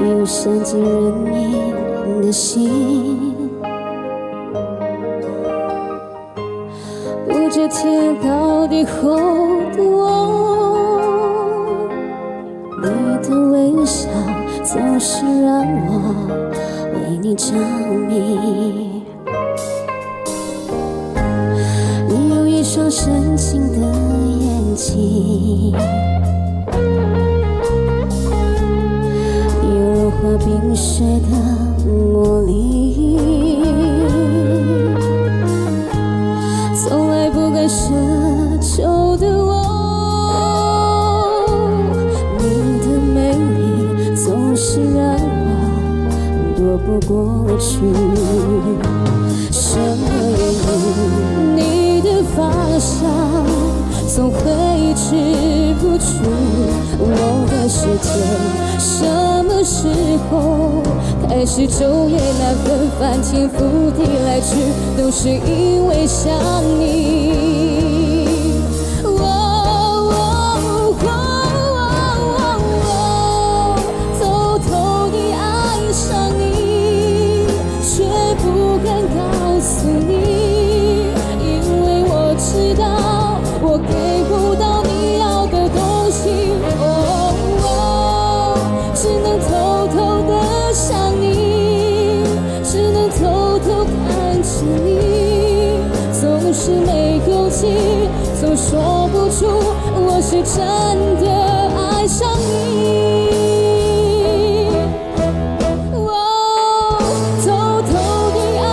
有善尽人意的心，不知天高地厚的我，你的微笑总是让我为你着迷。你有一双深情的眼睛，有融化冰雪的魔力，从来不敢奢求的我，你的美丽总是让我躲不过去。什么原因？你的发香总挥之不去我的世界。什么时候开始昼夜难分，翻天覆地来去，都是因为想你。偷偷地爱上你，却不敢告诉你，因为我知道我给不到你要的东西。只能偷偷的想你，只能偷偷看着你，总是没勇气，总说不出我是真的爱上你。偷偷地爱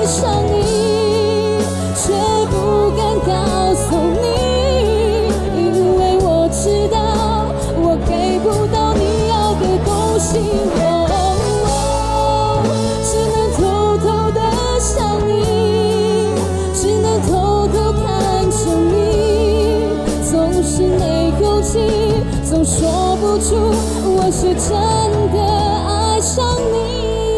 上你，却不敢告诉你，因为我知道我给不到你要的东西。只能偷偷的想你，只能偷偷看着你，总是没勇气，总说不出我是真的爱上你。